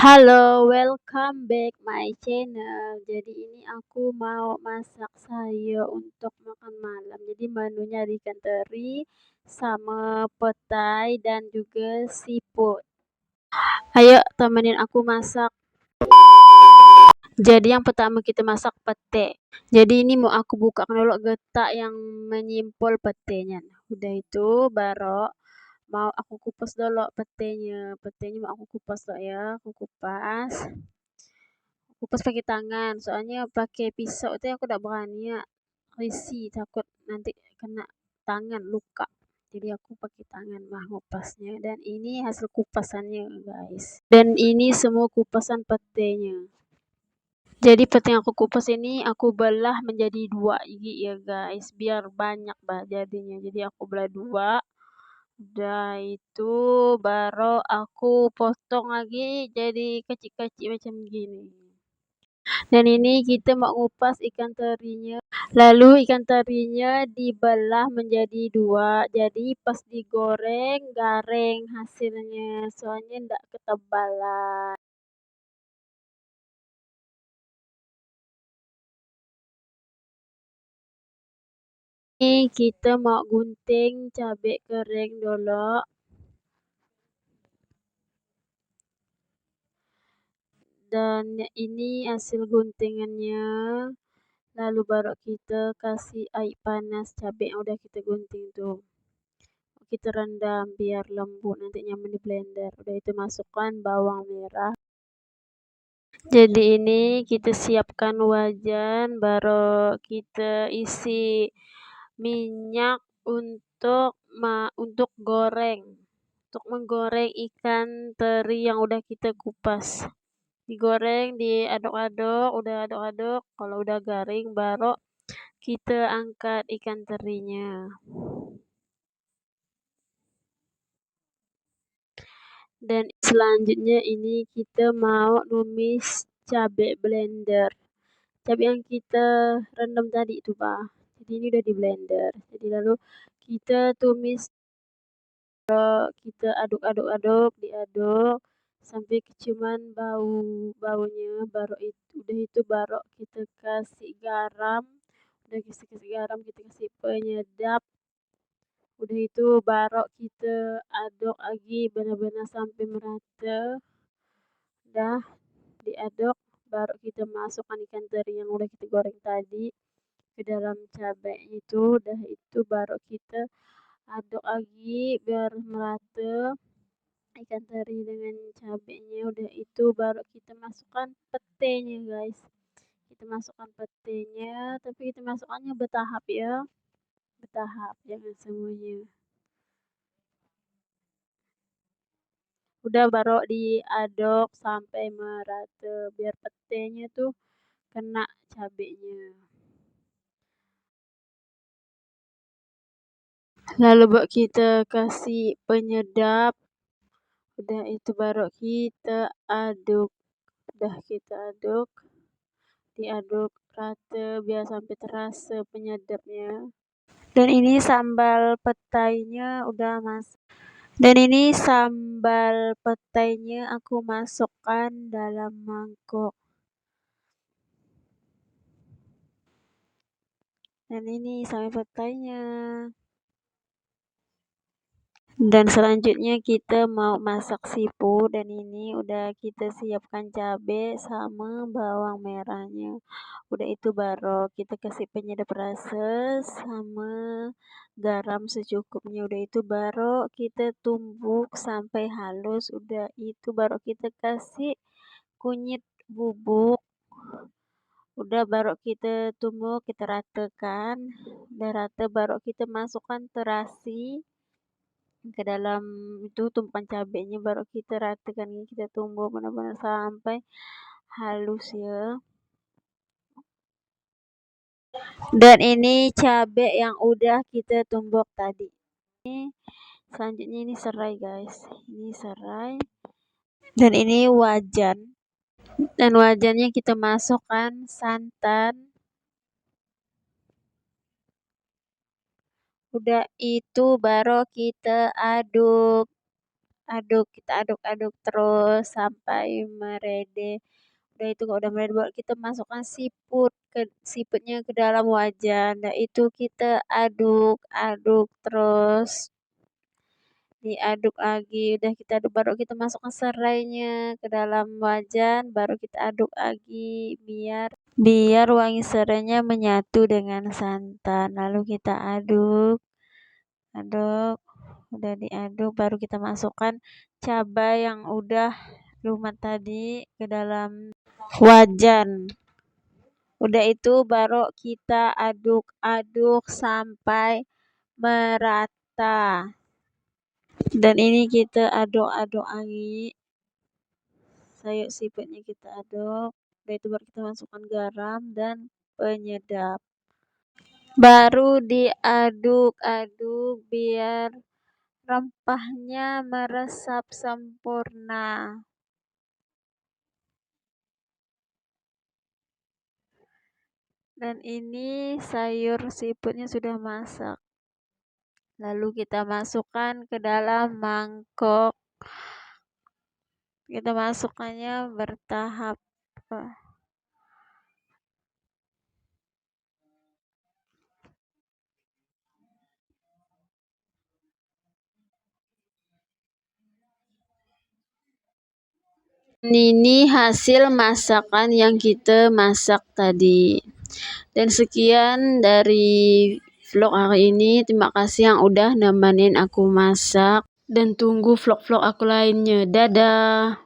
Halo, welcome back my channel. Jadi ini aku mau masak sayur untuk makan malam. Jadi menunya ada ikan teri sama petai dan juga siput. Ayo temenin aku masak. Jadi yang pertama kita masak pete. Jadi ini mau aku buka dulu getak yang menyimpul petenya. Udah itu baru mau aku kupas dulu petenya. Petenya mau aku kupas dulu ya. Aku kupas. Kupas pakai tangan, soalnya pakai pisau itu aku tidak berani ya. Risih, takut nanti kena tangan luka. Jadi aku pakai tangan mah ngupasnya. Dan ini hasil kupasannya guys. Dan ini semua kupasan petenya. Jadi pete yang aku kupas ini aku belah menjadi 2 gigi ya guys, biar banyak bah jadinya. Jadi aku belah 2. Udah itu baru aku potong lagi jadi kecil-kecil macam gini. Dan ini kita mau ngupas ikan terinya. Lalu ikan terinya dibelah menjadi 2. Jadi pas digoreng garing hasilnya. Soalnya ndak ketebalan. Ini kita mau gunting cabai kering dulu. Dan ini hasil guntingannya. Lalu baru kita kasih air panas cabai yang udah kita gunting tuh. Kita rendam biar lembut, nantinya di blender. Udah itu masukkan bawang merah. Jadi ini kita siapkan wajan, baru kita isi minyak untuk goreng. Untuk menggoreng ikan teri yang udah kita kupas. Digoreng, diaduk-aduk, udah aduk-aduk, kalau udah garing baru kita angkat ikan terinya. Dan selanjutnya ini kita mau numis cabai blender. Cabai yang kita rendam tadi itu Pak. Jadi ini udah di blender. Jadi lalu kita tumis, kita aduk-aduk-aduk, diaduk sampai keciuman baunya, baru itu baru kita kasih garam. Udah kasih garam, kita kasih penyedap. Udah itu baru kita aduk lagi benar-benar sampai merata. Udah diaduk baru kita masukkan ikan teri yang udah kita goreng tadi ke dalam cabai itu. Udah itu baru kita aduk lagi biar merata ikan teri dengan cabenya. Udah itu baru kita masukkan petenya guys. Kita masukkan petenya, tapi kita masukkannya bertahap ya. Bertahap, jangan semuanya. Udah baru diaduk sampai merata biar petenya tuh kena cabenya. Lalu kita kasih penyedap. Udah itu baru kita aduk. Udah kita aduk. Diaduk rata biar sampai terasa penyedapnya. Dan ini sambal petainya udah masuk. Dan ini sambal petainya aku masukkan dalam mangkok. Dan ini sambal petainya. Dan selanjutnya kita mau masak siput, dan ini udah kita siapkan cabai sama bawang merahnya. Udah itu baru kita kasih penyedap rasa sama garam secukupnya. Udah itu baru kita tumbuk sampai halus. Udah itu baru kita kasih kunyit bubuk. Udah baru kita tumbuk, kita ratakan. Udah rata baru kita masukkan terasi ke dalam itu tumpukan cabenya, baru kita ratakan, kita tumbuk benar-benar sampai halus ya. Dan ini cabai yang udah kita tumbuk tadi. Ini selanjutnya ini serai guys, ini serai. Dan ini wajan, dan wajannya kita masukkan santan. Udah itu baru kita aduk kita aduk-aduk terus sampai meredeh. Udah itu kalau udah meredeh baru kita masukkan siputnya ke dalam wajan. Nah itu kita aduk-aduk terus, diaduk lagi. Udah kita aduk baru kita masukkan serainya ke dalam wajan, baru kita aduk lagi biar wangi serainya menyatu dengan santan. Lalu kita aduk, udah diaduk baru kita masukkan cabai yang udah lumat tadi ke dalam wajan. Udah itu baru kita aduk-aduk sampai merata. Dan ini kita aduk-aduk lagi. Sayur siputnya kita aduk. Udah itu baru kita masukkan garam dan penyedap. Baru diaduk-aduk biar rempahnya meresap sempurna. Dan ini sayur siputnya sudah masak. Lalu kita masukkan ke dalam mangkok. Kita masukkannya bertahap. Ini hasil masakan yang kita masak tadi. Dan sekian dari vlog hari ini. Terima kasih yang udah nemenin aku masak. Dan tunggu vlog-vlog aku lainnya. Dadah.